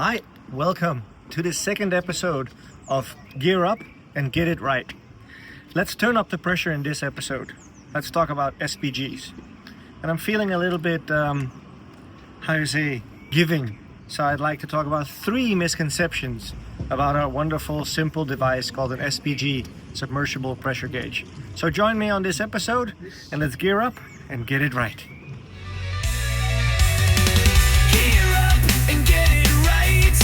Hi, welcome to the second episode of Gear Up and Get It Right. Let's turn up the pressure in this episode. Let's talk about SPGs. And I'm feeling a little bit, giving. So I'd like to talk about 3 misconceptions about our wonderful, simple device called an SPG, submersible pressure gauge. So join me on this episode and let's gear up and get it right. Gear up and get it right.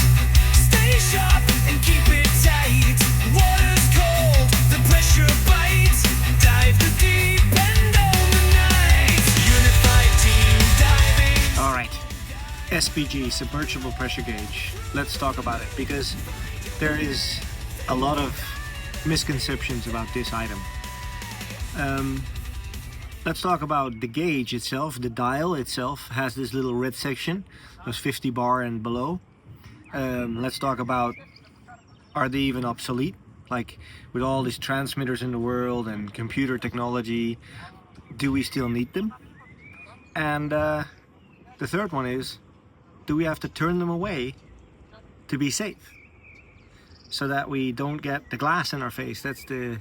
Stay sharp and keep it tight. Water's cold, the pressure bites. Dive the deep end of the night. Unified team diving. All right, SPG, submersible pressure gauge. Let's talk about it because there is a lot of misconceptions about this item. Let's talk about the gauge itself. The dial itself has this little red section, that's 50 bar and below. Let's talk about, are they even obsolete? Like with all these transmitters in the world and computer technology, do we still need them? And the third one is, do we have to turn them away to be safe? So that we don't get the glass in our face. That's the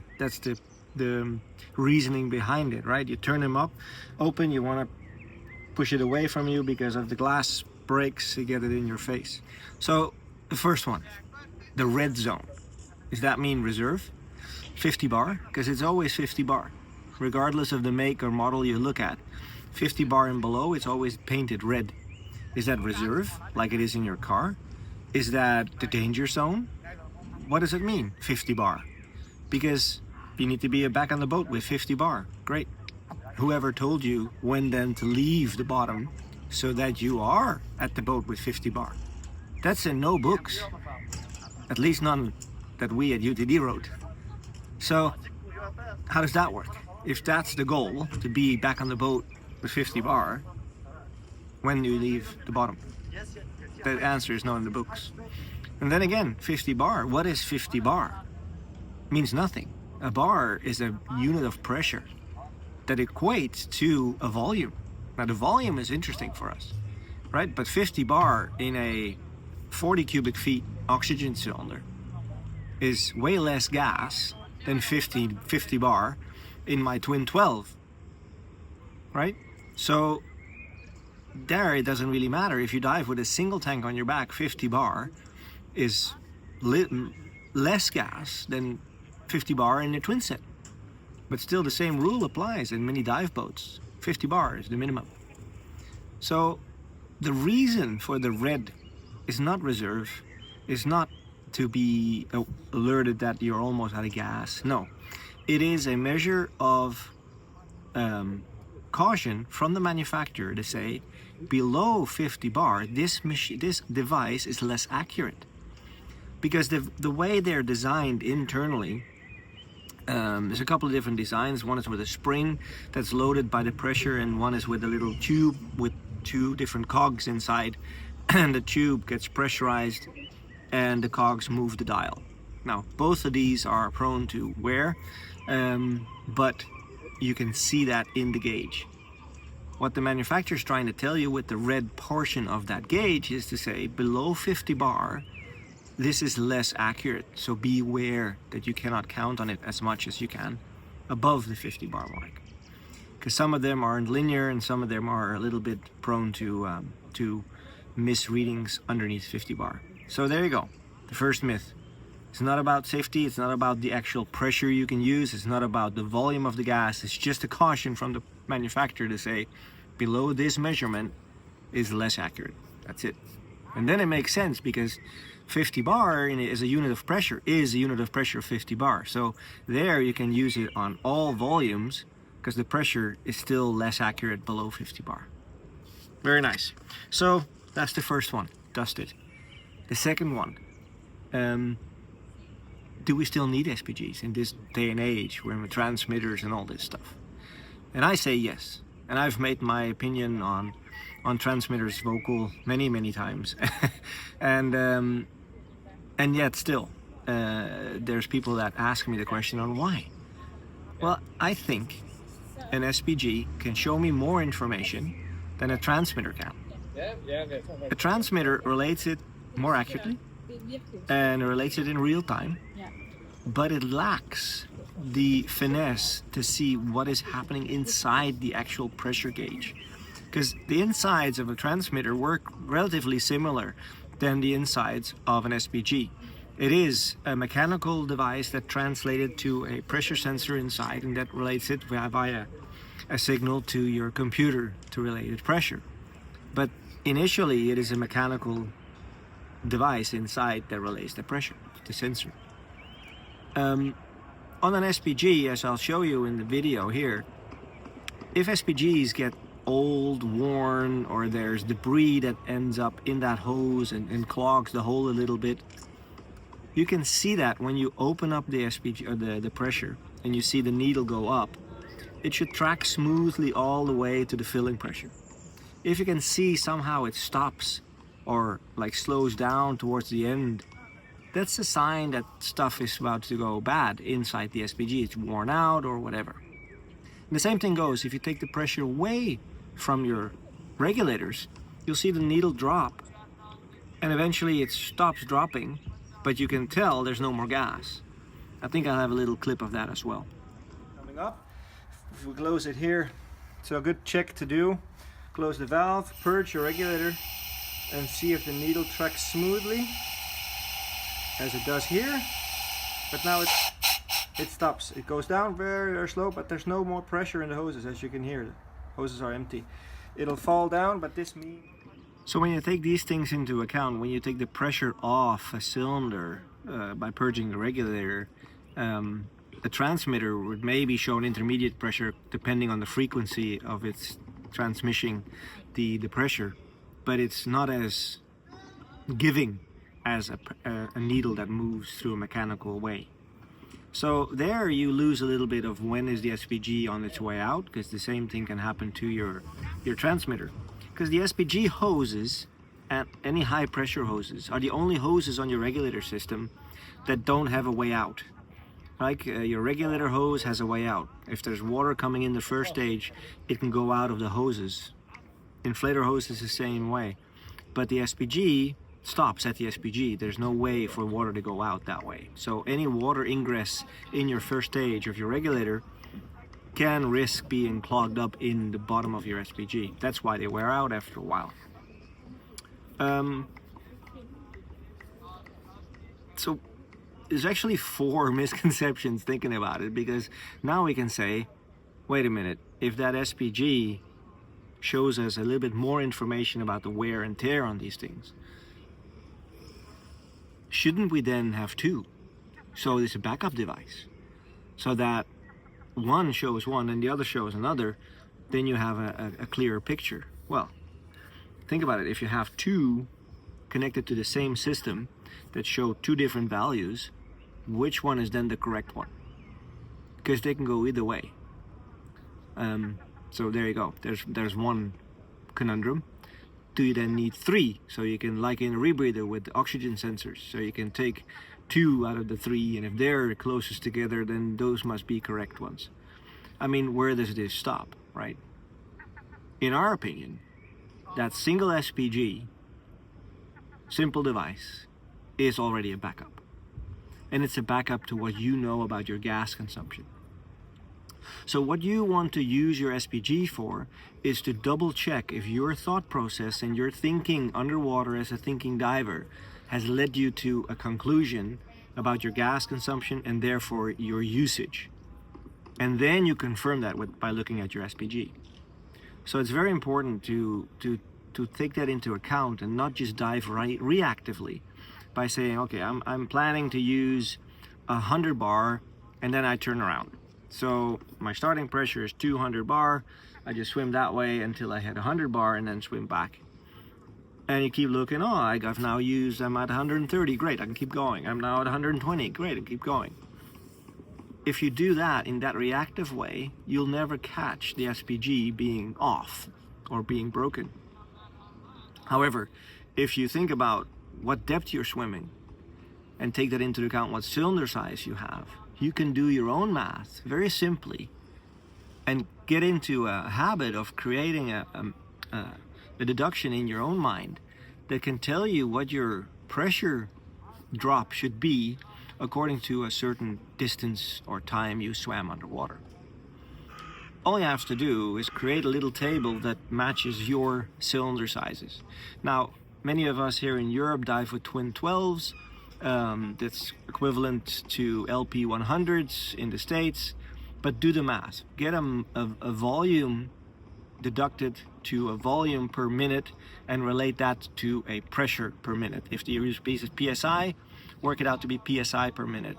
reasoning behind it, right? You turn them up, open, you want to push it away from you because if the glass breaks, you get it in your face. So the first one, the red zone. Does that mean reserve? 50 bar? Because it's always 50 bar. Regardless of the make or model you look at, 50 bar and below, it's always painted red. Is that reserve, like it is in your car? Is that the danger zone? What does it mean, 50 bar? Because you need to be back on the boat with 50 bar. Great. Whoever told you when then to leave the bottom so that you are at the boat with 50 bar? That's in no books. At least none that we at UTD wrote. So how does that work? If that's the goal, to be back on the boat with 50 bar, when do you leave the bottom? The answer is not in the books. And then again, 50 bar. What is 50 bar? Means nothing. A bar is a unit of pressure that equates to a volume. Now the volume is interesting for us, right? But 50 bar in a 40 cubic feet oxygen cylinder is way less gas than 50 bar in my twin 12, right? So there it doesn't really matter. If you dive with a single tank on your back, 50 bar is less gas than 50 bar in a twin set. But still the same rule applies in many dive boats. 50 bar is the minimum. So the reason for the red is not reserve, is not to be alerted that you're almost out of gas. No, it is a measure of caution from the manufacturer to say below 50 bar, this device is less accurate. Because the way they're designed internally, there's a couple of different designs. One is with a spring that's loaded by the pressure, and one is with a little tube with 2 different cogs inside, and the tube gets pressurized and the cogs move the dial. Now, both of these are prone to wear, but you can see that in the gauge. What the manufacturer is trying to tell you with the red portion of that gauge is to say below 50 bar, this is less accurate, so be aware that you cannot count on it as much as you can above the 50 bar mark. Because some of them aren't linear and some of them are a little bit prone to misreadings underneath 50 bar. So there you go, the first myth. It's not about safety, it's not about the actual pressure you can use, it's not about the volume of the gas, it's just a caution from the manufacturer to say below this measurement is less accurate. That's it. And then it makes sense because 50 bar is a unit of pressure, of 50 bar. So there you can use it on all volumes because the pressure is still less accurate below 50 bar. Very nice. So that's the first one, dusted. The second one, do we still need SPGs in this day and age with transmitters and all this stuff? And I say yes. And I've made my opinion on transmitters vocal many times. and yet still, there's people that ask me the question on why. Well, I think an SPG can show me more information than a transmitter can. A transmitter relates it more accurately and relates it in real time, but it lacks the finesse to see what is happening inside the actual pressure gauge. Because the insides of a transmitter work relatively similar than the insides of an SPG. It is a mechanical device that translated to a pressure sensor inside, and that relates it via a signal to your computer to relate its pressure. But initially it is a mechanical device inside that relays the pressure to the sensor. On an SPG, as I'll show you in the video here, if SPGs get old, worn, or there's debris that ends up in that hose and clogs the hole a little bit, you can see that when you open up the SPG or the pressure and you see the needle go up, it should track smoothly all the way to the filling pressure. If you can see somehow it stops or like slows down towards the end, that's a sign that stuff is about to go bad inside the SPG. It's worn out or whatever. And the same thing goes if you take the pressure away from your regulators, you'll see the needle drop and eventually it stops dropping, but you can tell there's no more gas. I think I'll have a little clip of that as well. Coming up, if we close it here, so a good check to do. Close the valve, purge your regulator, and see if the needle tracks smoothly, as it does here. But now it stops. It goes down very, very slow, but there's no more pressure in the hoses, as you can hear. The hoses are empty. It'll fall down, but this means... So when you take these things into account, when you take the pressure off a cylinder by purging the regulator, the transmitter would maybe show an intermediate pressure depending on the frequency of its transmitting the pressure, but it's not as giving as a needle that moves through a mechanical way. So there you lose a little bit of when is the SPG on its way out, because the same thing can happen to your transmitter. Because the SPG hoses and any high pressure hoses are the only hoses on your regulator system that don't have a way out. Like your regulator hose has a way out. If there's water coming in the first stage, it can go out of the hoses. Inflator hose is the same way. But the SPG stops at the SPG. There's no way for water to go out that way. So any water ingress in your first stage of your regulator can risk being clogged up in the bottom of your SPG. That's why they wear out after a while. So there's actually 4 misconceptions thinking about it, because now we can say, wait a minute, if that SPG shows us a little bit more information about the wear and tear on these things, shouldn't we then have 2? So it's a backup device, so that one shows one and the other shows another, then you have a clearer picture. Well, think about it. If you have 2 connected to the same system that show 2 different values, which one is then the correct one? Because they can go either way. So there you go. There's one conundrum. Do you then need 3? So you can, like in a rebreather with oxygen sensors, so you can take 2 out of the 3, and if they're closest together, then those must be correct ones. I mean, where does this stop, right? In our opinion, that single SPG, simple device, is already a backup. And it's a backup to what you know about your gas consumption. So what you want to use your SPG for is to double check if your thought process and your thinking underwater as a thinking diver has led you to a conclusion about your gas consumption and therefore your usage. And then you confirm that by looking at your SPG. So it's very important to take that into account and not just dive reactively by saying, okay, I'm planning to use 100 bar, and then I turn around. So my starting pressure is 200 bar. I just swim that way until I hit 100 bar and then swim back. And you keep looking, oh, I've now used, I'm at 130, great, I can keep going. I'm now at 120, great, I can keep going. If you do that in that reactive way, you'll never catch the SPG being off or being broken. However, if you think about what depth you're swimming and take that into account what cylinder size you have, you can do your own math very simply and get into a habit of creating a deduction in your own mind that can tell you what your pressure drop should be according to a certain distance or time you swam underwater. All you have to do is create a little table that matches your cylinder sizes. Now, many of us here in Europe dive with twin 12s. That's equivalent to LP 100s in the States. But do the math. Get a volume deducted to a volume per minute and relate that to a pressure per minute. If you use PSI, work it out to be PSI per minute.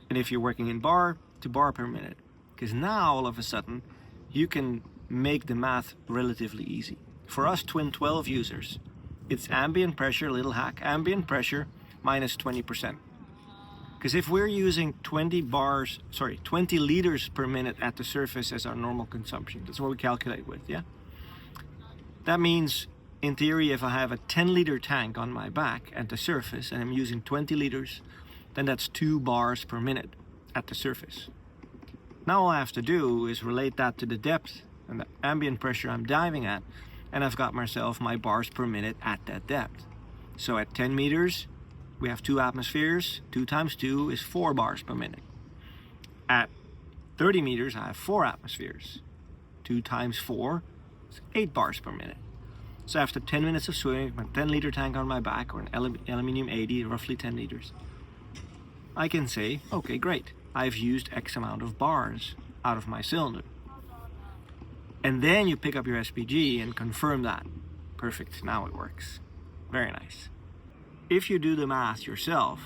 And if you're working in bar, to bar per minute. Because now all of a sudden you can make the math relatively easy. For us twin 12 users, it's ambient pressure, little hack, ambient pressure minus 20%. Because if we're using 20 liters per minute at the surface as our normal consumption, that's what we calculate with, yeah? That means, in theory, if I have a 10-liter tank on my back at the surface and I'm using 20 liters, then that's 2 bars per minute at the surface. Now all I have to do is relate that to the depth and the ambient pressure I'm diving at, and I've got myself my bars per minute at that depth. So at 10 meters, we have 2 atmospheres. 2 times 2 is 4 bars per minute. At 30 meters, I have 4 atmospheres. 2 times 4 is 8 bars per minute. So after 10 minutes of swimming, my 10-liter tank on my back, or an aluminium 80, roughly 10 liters, I can say, okay, great. I've used X amount of bars out of my cylinder. And then you pick up your SPG and confirm that. Perfect, now it works. Very nice. If you do the math yourself,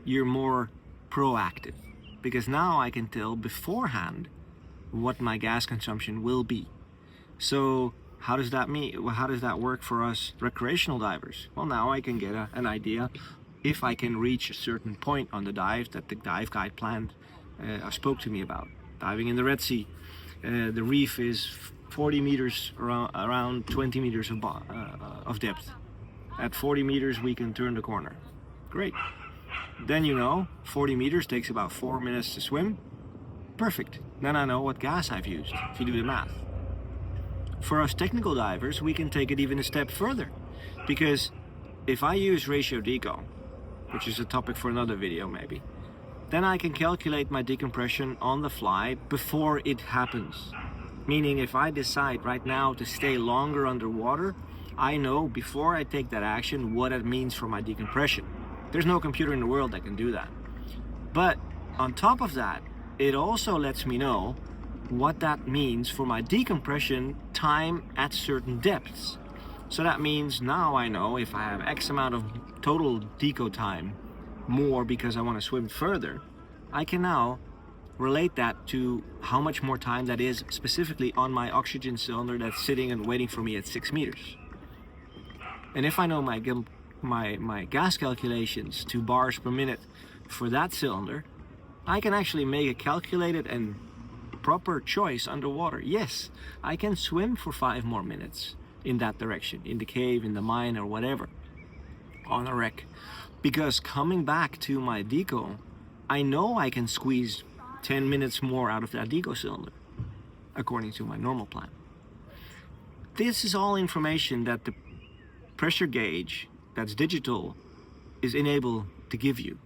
you're more proactive, because now I can tell beforehand what my gas consumption will be. So how does that work for us recreational divers? Well, now I can get an idea if I can reach a certain point on the dive that the dive guide planned spoke to me about. Diving in the Red Sea, the reef is 40 meters, around 20 meters of depth. At 40 meters we can turn the corner. Great. Then 40 meters takes about 4 minutes to swim. Perfect. Then I know what gas I've used, if you do the math. For us technical divers, we can take it even a step further. Because if I use ratio deco, which is a topic for another video maybe, then I can calculate my decompression on the fly before it happens. Meaning if I decide right now to stay longer underwater, I know before I take that action what it means for my decompression. There's no computer in the world that can do that. But on top of that, it also lets me know what that means for my decompression time at certain depths. So that means now I know if I have X amount of total deco time more because I want to swim further, I can now relate that to how much more time that is specifically on my oxygen cylinder that's sitting and waiting for me at 6 meters. And if I know my gas calculations to bars per minute for that cylinder, I can actually make a calculated and proper choice underwater. Yes, I can swim for 5 more minutes in that direction, in the cave, in the mine, or whatever, on a wreck. Because coming back to my deco, I know I can squeeze 10 minutes more out of that deco cylinder, according to my normal plan. This is all information that the pressure gauge that's digital is enabled to give you.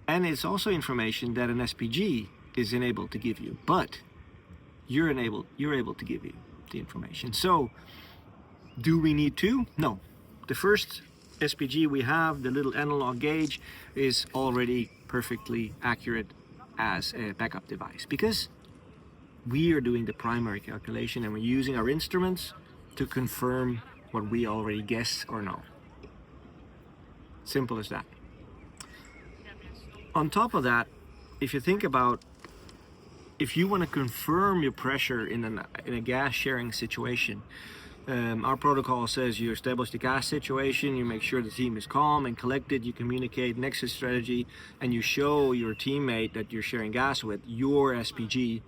And it's also information that an SPG is enabled to give you, but you're able to give you the information. So do we need to? No. The first SPG we have, the little analog gauge, is already perfectly accurate as a backup device because we are doing the primary calculation and we're using our instruments to confirm what we already guess or know. Simple as that. On top of that, if you think about, if you want to confirm your pressure in a gas sharing situation, our protocol says you establish the gas situation, you make sure the team is calm and collected, you communicate an exit strategy, and you show your teammate that you're sharing gas with your SPG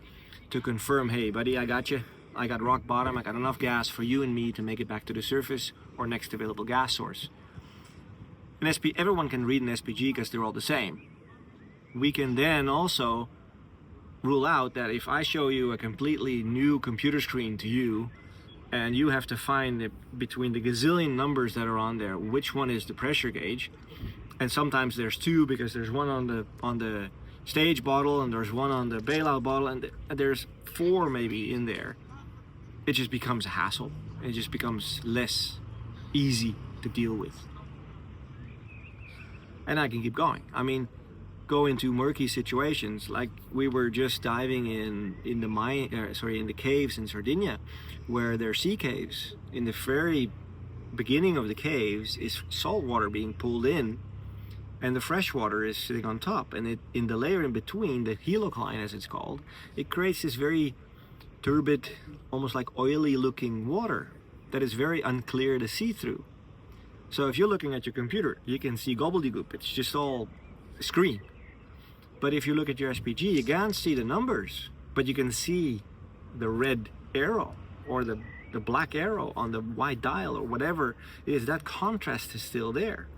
to confirm, hey buddy, I got you. I got rock bottom, I got enough gas for you and me to make it back to the surface or next available gas source. Everyone can read an SPG because they're all the same. We can then also rule out that if I show you a completely new computer screen to you and you have to find between the gazillion numbers that are on there which one is the pressure gauge. And sometimes there's two, because there's one on the stage bottle and there's one on the bailout bottle, and there's four maybe in there. It just becomes a hassle. It just becomes less easy to deal with. And I can keep going. I mean, go into murky situations like we were just diving in the caves in Sardinia, where there are sea caves. In the very beginning of the caves is salt water being pulled in, and the fresh water is sitting on top, and in the layer in between, the helocline as it's called, it creates this very turbid, almost like oily looking water that is very unclear to see through. So if you're looking at your computer, you can see gobbledygook, it's just all screen. But if you look at your SPG, you can't see the numbers, but you can see the red arrow or the black arrow on the white dial or whatever it is. That contrast is still there.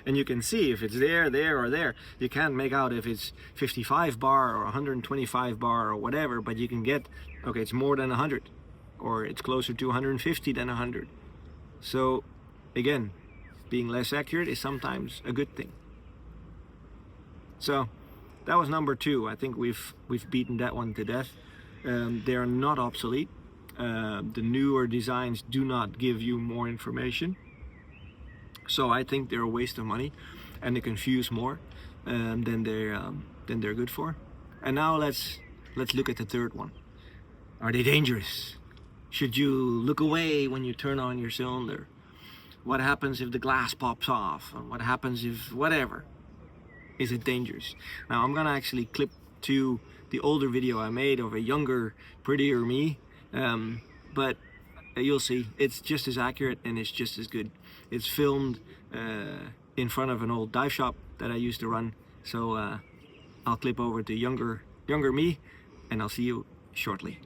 And you can see if it's there, or there. You can't make out if it's 55 bar or 125 bar or whatever, but you can get, okay, it's more than 100, or it's closer to 150 than 100. So again, being less accurate is sometimes a good thing. So that was number 2. I think we've beaten that one to death. They are not obsolete. The newer designs do not give you more information. So I think they're a waste of money, and they confuse more than they're good for. And now let's look at the third one. Are they dangerous? Should you look away when you turn on your cylinder? What happens if the glass pops off? And what happens if whatever? Is it dangerous? Now I'm gonna actually clip to the older video I made of a younger, prettier me, but you'll see it's just as accurate and it's just as good. It's filmed in front of an old dive shop that I used to run, so I'll clip over to younger me, and I'll see you shortly.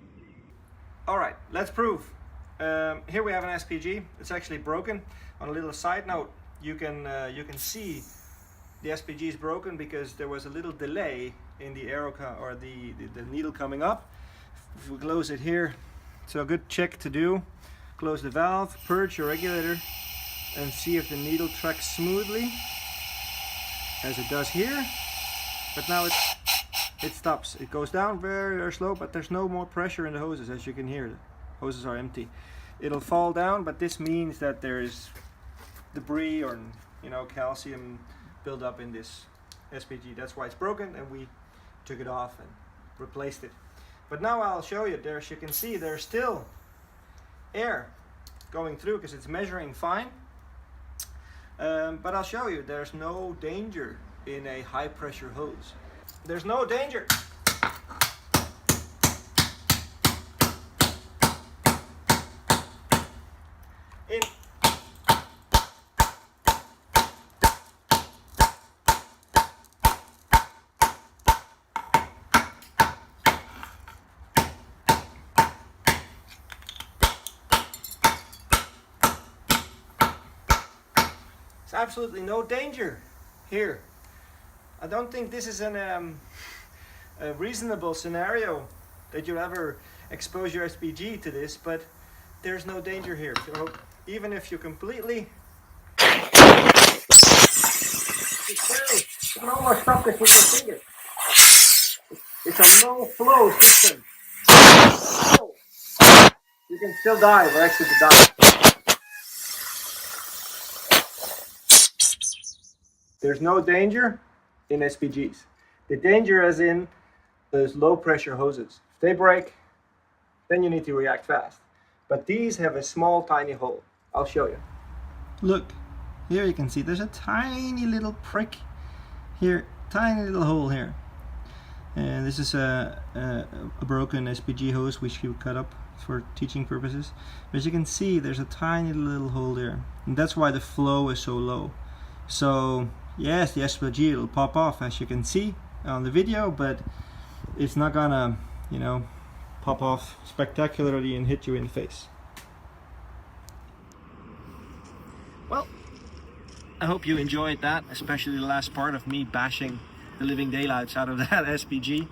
All right, let's prove. Here we have an SPG. It's actually broken. On a little side note, you can see the SPG is broken because there was a little delay in the arrow or the needle coming up. If we close it here, so a good check to do. Close the valve, purge your regulator, and see if the needle tracks smoothly, as it does here. But now it stops. It goes down very, very slow, but there's no more pressure in the hoses, as you can hear. The hoses are empty. It'll fall down, but this means that there is debris or calcium build up in this SPG. That's why it's broken, and we took it off and replaced it. But now I'll show you. There, as you can see, there's still air going through because it's measuring fine. But I'll show you, there's no danger in a high pressure hose. There's no danger. There's absolutely no danger here. I don't think this is a reasonable scenario that you'll ever expose your SPG to this, but there's no danger here. So even if you completely, you can almost stop this with your finger. It's a low flow system. You can still dive or exit the dive. There's no danger in SPGs. The danger is in those low pressure hoses. If they break, then you need to react fast. But these have a small, tiny hole. I'll show you. Look, here you can see there's a tiny little prick here, tiny little hole here. And this is a broken SPG hose which you cut up for teaching purposes. But as you can see, there's a tiny little hole there. And that's why the flow is so low. So yes, the SPG will pop off, as you can see on the video, but it's not gonna, pop off spectacularly and hit you in the face. Well, I hope you enjoyed that, especially the last part of me bashing the living daylights out of that SPG.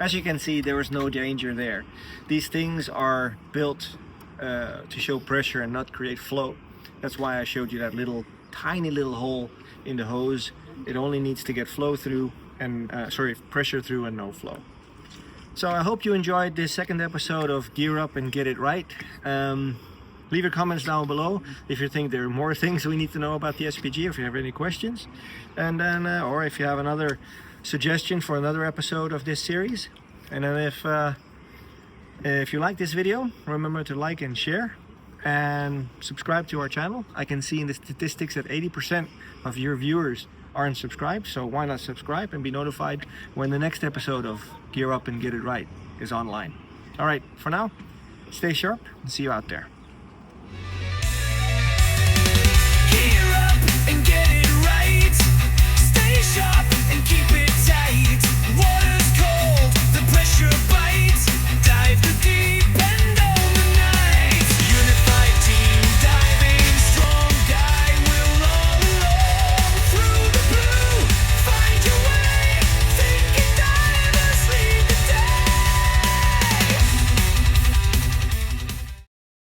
As you can see, there was no danger there. These things are built to show pressure and not create flow. That's why I showed you that little tiny little hole in the hose. It only needs to get flow through and pressure through and no flow. So I hope you enjoyed this second episode of Gear Up and Get It Right. Leave your comments down below if you think there are more things we need to know about the SPG, if you have any questions, and then or if you have another suggestion for another episode of this series. And then if you like this video, remember to like and share and subscribe to our channel. I can see in the statistics that 80% of your viewers aren't subscribed, so why not subscribe and be notified when the next episode of Gear Up and Get It Right is online. All right, for now, stay sharp and see you out there.